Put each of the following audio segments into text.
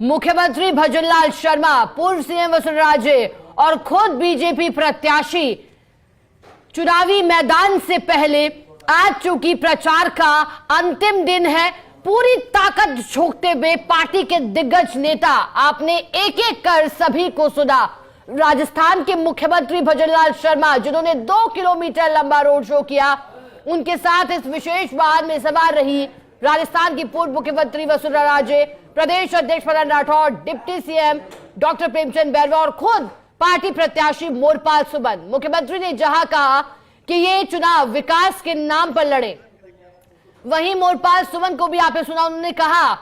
मुख्यमंत्री भजनलाल शर्मा, पूर्व सीएम वसुंधरा राजे और खुद बीजेपी प्रत्याशी चुनावी मैदान से पहले आज चूंकि प्रचार का अंतिम दिन है, पूरी ताकत झोंकते हुए पार्टी के दिग्गज नेता, आपने एक एक कर सभी को सुना। राजस्थान के मुख्यमंत्री भजनलाल शर्मा, जिन्होंने 2 किलोमीटर लंबा रोड शो किया, उनके साथ इस विशेष वाहन में सवार रही राजस्थान की पूर्व मुख्यमंत्री वसुंधरा राजे, प्रदेश अध्यक्ष Madan Rathore, deputy CM doctor Premchand Bairwa और खुद पार्टी प्रत्याशी मोरपाल सुमन। मुख्यमंत्री ने जहां कहा कि ये चुनाव विकास के नाम पर लड़े, वहीं मोरपाल सुमन को भी आपने सुना, उन्होंने कहा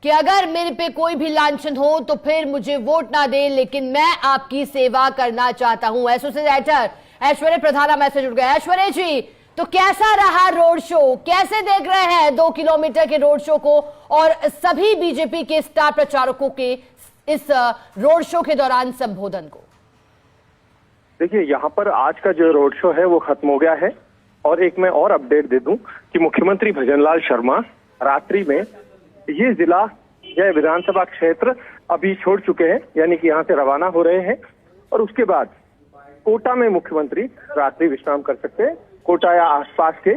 कि अगर मेरे पे कोई भी लांछन हो तो फिर मुझे वोट ना दे, लेकिन मैं आपकी सेवा करना चाहता हूं। एसोसिएटर ऐश्वर्य प्रधान मैसेज जुड़ गया। ऐश्वर्य जी, तो कैसा रहा रोड शो, कैसे देख रहे हैं 2 किलोमीटर के रोड शो को और सभी बीजेपी के स्टार प्रचारकों के इस रोड शो के दौरान संबोधन को? देखिए, यहाँ पर आज का जो रोड शो है वो खत्म हो गया है और एक मैं और अपडेट दे दूं कि मुख्यमंत्री भजनलाल शर्मा रात्रि में ये जिला या विधानसभा क्षेत्र अभी छोड़ चुके हैं, यानी कि यहाँ से रवाना हो रहे हैं और उसके बाद कोटा में मुख्यमंत्री रात्रि विश्राम कर सकते हैं, कोटा या आसपास के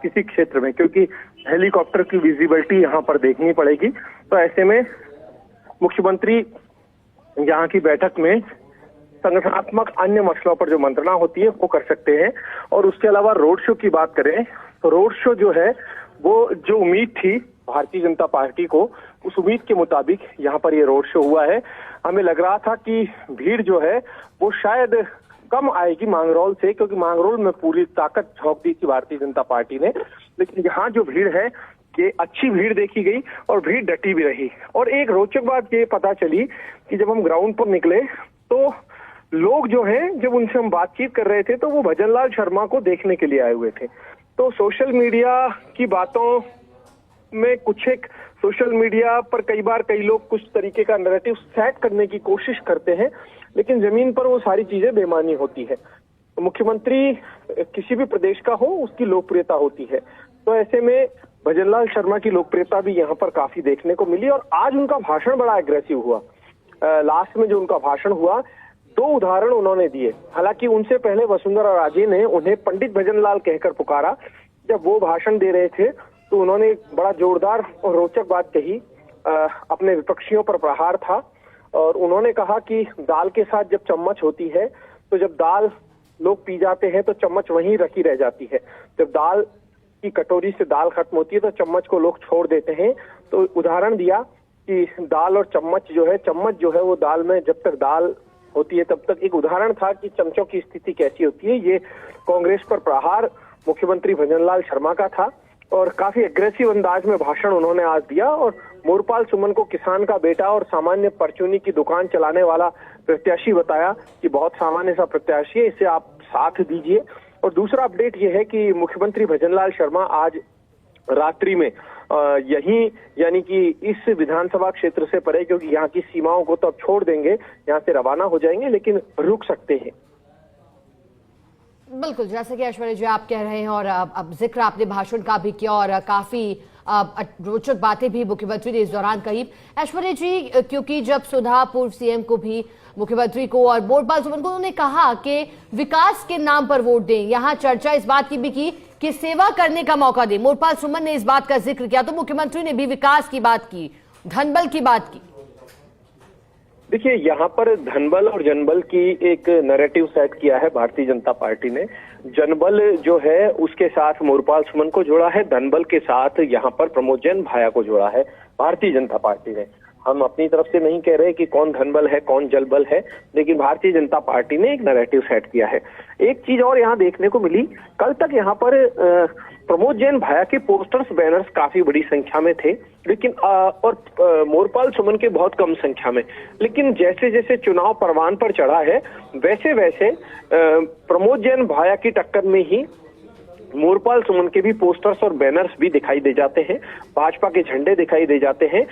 किसी क्षेत्र में, क्योंकि हेलीकॉप्टर की विजिबिलिटी यहाँ पर देखनी पड़ेगी। तो ऐसे में मुख्यमंत्री यहाँ की बैठक में संगठनात्मक अन्य मसलों पर जो मंत्रणा होती है वो कर सकते हैं। और उसके अलावा रोड शो की बात करें तो रोड शो जो है वो जो उम्मीद थी भारतीय जनता पार्टी को, उस उम्मीद के मुताबिक यहाँ पर ये रोड शो हुआ है। हमें लग रहा था कि भीड़ जो है वो शायद कम आएगी मांगरोल से, क्योंकि मांगरोल में पूरी ताकत झोंक दी थी भारतीय जनता पार्टी ने, लेकिन यहाँ जो भीड़ है ये अच्छी भीड़ देखी गई और भीड़ डटी भी रही। और एक रोचक बात ये पता चली कि जब हम ग्राउंड पर निकले तो लोग जो हैं, जब उनसे हम बातचीत कर रहे थे तो वो भजनलाल शर्मा को देखने के लिए आए हुए थे। तो सोशल मीडिया की बातों में कुछ एक सोशल मीडिया पर कई बार कई लोग कुछ तरीके का नैरेटिव सेट करने की कोशिश करते हैं, लेकिन जमीन पर वो सारी चीजें बेमानी होती है। तो मुख्यमंत्री किसी भी प्रदेश का हो, उसकी लोकप्रियता होती है। तो ऐसे में भजनलाल शर्मा की लोकप्रियता भी यहाँ पर काफी देखने को मिली और आज उनका भाषण बड़ा एग्रेसिव हुआ। लास्ट में जो उनका भाषण हुआ, 2 उदाहरण उन्होंने दिए। हालांकि उनसे पहले वसुंधरा राजे ने उन्हें पंडित भजनलाल कहकर पुकारा। जब वो भाषण दे रहे थे तो उन्होंने बड़ा जोरदार और रोचक बात कही, अपने विपक्षियों पर प्रहार था और उन्होंने कहा कि दाल के साथ जब चम्मच होती है तो जब दाल लोग पी जाते हैं तो चम्मच वहीं रखी रह जाती है, जब दाल की कटोरी से दाल खत्म होती है तो चम्मच को लोग छोड़ देते हैं। तो उदाहरण दिया कि दाल और चम्मच जो है वो दाल में जब तक दाल होती है तब तक, एक उदाहरण था कि चमचों की स्थिति कैसी होती है। ये कांग्रेस पर प्रहार मुख्यमंत्री भजनलाल शर्मा का था और काफी एग्रेसिव अंदाज में भाषण उन्होंने आज दिया। और मोरपाल सुमन को किसान का बेटा और सामान्य परचूनी की दुकान चलाने वाला प्रत्याशी बताया कि बहुत सामान्य सा प्रत्याशी है, इसे आप साथ दीजिए। और दूसरा अपडेट ये है कि मुख्यमंत्री भजनलाल शर्मा आज रात्रि में यहीं, यानी कि इस विधानसभा क्षेत्र से परे, क्योंकि यहाँ की सीमाओं को तो अब छोड़ देंगे, यहाँ से रवाना हो जाएंगे, लेकिन रुक सकते हैं। बिल्कुल, जैसे कि ऐश्वर्य जी आप कह रहे हैं और अब जिक्र आपने भाषण का भी किया और काफी रोचक बातें भी मुख्यमंत्री ने इस दौरान कही। ऐश्वर्य जी, क्योंकि जब सुधा पूर्व सीएम को भी, मुख्यमंत्री को और मोरपाल सुमन को, उन्होंने कहा कि विकास के नाम पर वोट दें, यहाँ चर्चा इस बात की भी की कि सेवा करने का मौका दें। मोरपाल सुमन ने इस बात का जिक्र किया तो मुख्यमंत्री ने भी विकास की बात की, धनबल की बात की। देखिए, यहाँ पर धनबल और जनबल की एक नैरेटिव सेट किया है भारतीय जनता पार्टी ने। जनबल जो है उसके साथ मोरपाल सुमन को जोड़ा है, धनबल के साथ यहाँ पर प्रमोद जैन भाया को जोड़ा है भारतीय जनता पार्टी ने। हम अपनी तरफ से नहीं कह रहे कि कौन धनबल है कौन जलबल है, लेकिन भारतीय जनता पार्टी ने एक नैरेटिव सेट किया है। एक चीज और यहाँ देखने को मिली, कल तक यहाँ पर प्रमोद जैन भाया के पोस्टर्स, बैनर्स काफी बड़ी संख्या में थे, लेकिन और मोरपाल सुमन के बहुत कम संख्या में। लेकिन जैसे जैसे चुनाव परवान पर चढ़ा है, वैसे वैसे प्रमोद जैन भाया की टक्कर में ही मोरपाल सुमन के भी पोस्टर्स और बैनर्स भी दिखाई दे जाते हैं, भाजपा के झंडे दिखाई दे जाते हैं।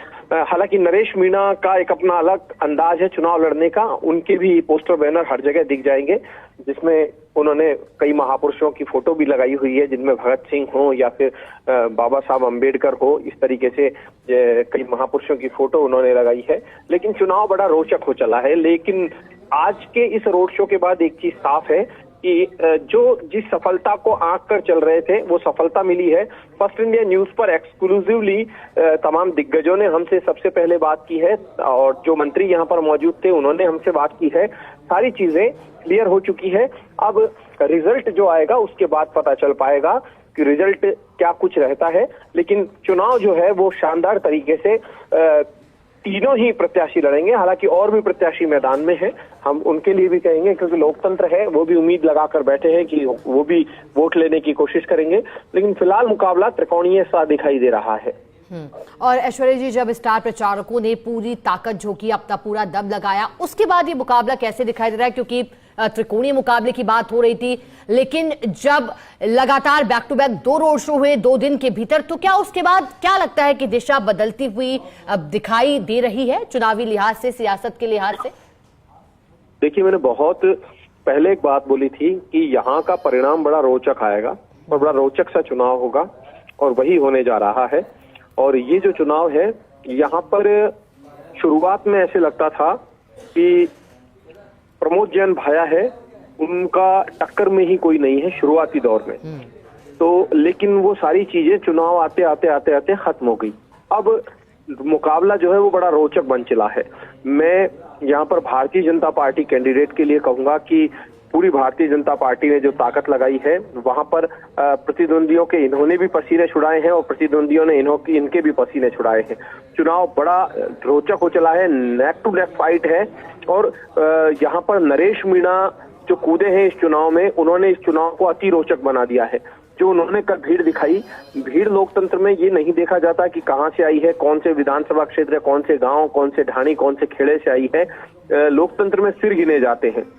हालांकि नरेश मीणा का एक अपना अलग अंदाज है चुनाव लड़ने का, उनके भी पोस्टर बैनर हर जगह दिख जाएंगे, जिसमें उन्होंने कई महापुरुषों की फोटो भी लगाई हुई है, जिनमें भगत सिंह हो या फिर बाबा साहब अम्बेडकर हो, इस तरीके से कई महापुरुषों की फोटो उन्होंने लगाई है। लेकिन चुनाव बड़ा रोचक हो चला है। लेकिन आज के इस रोड शो के बाद एक चीज साफ है कि जो जिस सफलता को आंक कर चल रहे थे वो सफलता मिली है। फर्स्ट इंडिया न्यूज पर एक्सक्लूसिवली तमाम दिग्गजों ने हमसे सबसे पहले बात की है और जो मंत्री यहाँ पर मौजूद थे उन्होंने हमसे बात की है। सारी चीजें क्लियर हो चुकी है। अब रिजल्ट जो आएगा उसके बाद पता चल पाएगा कि रिजल्ट क्या कुछ रहता है। लेकिन चुनाव जो है वो शानदार तरीके से तीनों ही प्रत्याशी लड़ेंगे। हालांकि और भी प्रत्याशी मैदान में हैं, हम उनके लिए भी कहेंगे, क्योंकि लोकतंत्र है, वो भी उम्मीद लगाकर बैठे हैं कि वो भी वोट लेने की कोशिश करेंगे। लेकिन फिलहाल मुकाबला त्रिकोणीय सा दिखाई दे रहा है। और ऐश्वर्या जी, जब स्टार प्रचारकों ने पूरी ताकत झोंकी, अपना पूरा दम लगाया, उसके बाद ये मुकाबला कैसे दिखाई दे रहा है? क्योंकि त्रिकोणीय मुकाबले की बात हो रही थी, लेकिन जब लगातार back to back 2 road show हुए 2 दिन के भीतर, तो क्या उसके बाद क्या लगता है कि दिशा बदलती हुई अब दिखाई दे रही है चुनावी लिहाज से, सियासत के लिहाज से? देखिए, मैंने बहुत पहले एक बात बोली थी कि यहाँ का परिणाम बड़ा रोचक आएगा और बड़ा रोचक सा चुनाव होगा, और वही होने जा रहा है। और ये जो चुनाव है, यहाँ पर शुरुआत में ऐसे लगता था कि प्रमोद जैन भाया है, उनका टक्कर में ही कोई नहीं है शुरुआती दौर में। तो लेकिन वो सारी चीजें चुनाव आते आते खत्म हो गई। अब मुकाबला जो है वो बड़ा रोचक बन चला है। मैं यहाँ पर भारतीय जनता पार्टी कैंडिडेट के लिए कहूंगा कि पूरी भारतीय जनता पार्टी ने जो ताकत लगाई है, वहां पर प्रतिद्वंदियों के इन्होंने भी पसीने छुड़ाए हैं और प्रतिद्वंदियों ने इनके भी पसीने छुड़ाए हैं। चुनाव बड़ा रोचक हो चला है, नेक टू नेक फाइट है। और यहाँ पर नरेश मीणा जो कूदे हैं इस चुनाव में, उन्होंने इस चुनाव को अति रोचक बना दिया है। जो उन्होंने कल भीड़ दिखाई, भीड़ लोकतंत्र में ये नहीं देखा जाता कि कहां से आई है, कौन से विधानसभा क्षेत्र, कौन से गांव, कौन से ढाणी, कौन से खेड़े से आई है। लोकतंत्र में सिर गिने जाते हैं।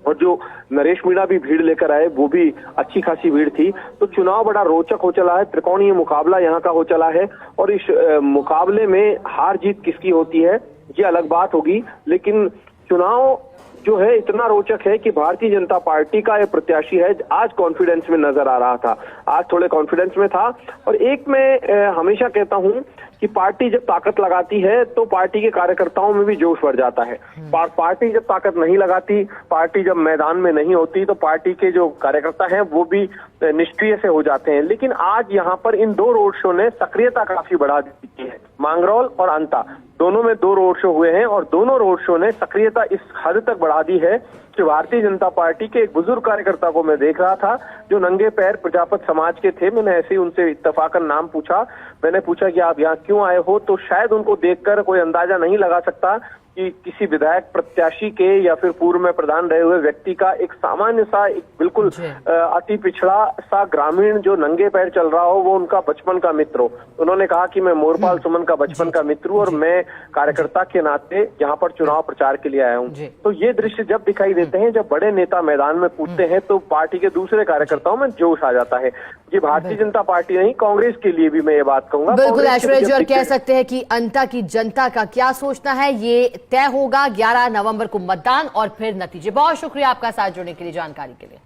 और जो नरेश मीणा भी भीड़ लेकर आए, वो भी अच्छी खासी भीड़ थी। तो चुनाव बड़ा रोचक हो चला है, त्रिकोणीय मुकाबला यहाँ का हो चला है। और इस मुकाबले में हार जीत किसकी होती है ये अलग बात होगी, लेकिन चुनाव जो है इतना रोचक है कि भारतीय जनता पार्टी का ये प्रत्याशी है, आज कॉन्फिडेंस में नजर आ रहा था, आज थोड़े कॉन्फिडेंस में था। और एक मैं हमेशा कहता हूं कि पार्टी जब ताकत लगाती है तो पार्टी के कार्यकर्ताओं में भी जोश बढ़ जाता है। पार्टी जब ताकत नहीं लगाती, पार्टी जब मैदान में नहीं होती, तो पार्टी के जो कार्यकर्ता हैं वो भी निष्क्रिय से हो जाते हैं। लेकिन आज यहाँ पर इन 2 रोड शो ने सक्रियता काफी बढ़ा दी है। मांगरौल और अंता दोनों में 2 रोड शो हुए हैं और दोनों रोड शो ने सक्रियता इस हद तक बढ़ा दी है कि भारतीय जनता पार्टी के एक बुजुर्ग कार्यकर्ता को मैं देख रहा था जो नंगे पैर प्रजापत समाज के थे। मैंने ऐसे ही उनसे इत्तेफाकन नाम पूछा, मैंने पूछा कि आप यहाँ क्यों आए हो, तो शायद उनको देखकर कोई अंदाजा नहीं लगा सकता कि किसी विधायक प्रत्याशी के या फिर पूर्व में प्रधान रहे हुए व्यक्ति का एक सामान्य सा, एक बिल्कुल अति पिछड़ा सा ग्रामीण जो नंगे पैर चल रहा हो, वो उनका बचपन का मित्र हो। उन्होंने कहा कि मैं मोरपाल सुमन का बचपन का मित्र हूँ और मैं कार्यकर्ता के नाते यहाँ पर चुनाव प्रचार के लिए आया हूँ। तो ये दृश्य जब दिखाई देते हैं, जब बड़े नेता मैदान में कूदते हैं, तो पार्टी के दूसरे कार्यकर्ताओं में जोश आ जाता है। ये भारतीय जनता पार्टी नहीं, कांग्रेस के लिए भी मैं ये बात कहूंगा। बिल्कुल ऐश्वर्या जी, और कह सकते हैं कि अंता की जनता का क्या सोचना है ये तय होगा। 11 नवंबर को मतदान और फिर नतीजे। बहुत शुक्रिया आपका साथ जुड़ने के लिए, जानकारी के लिए।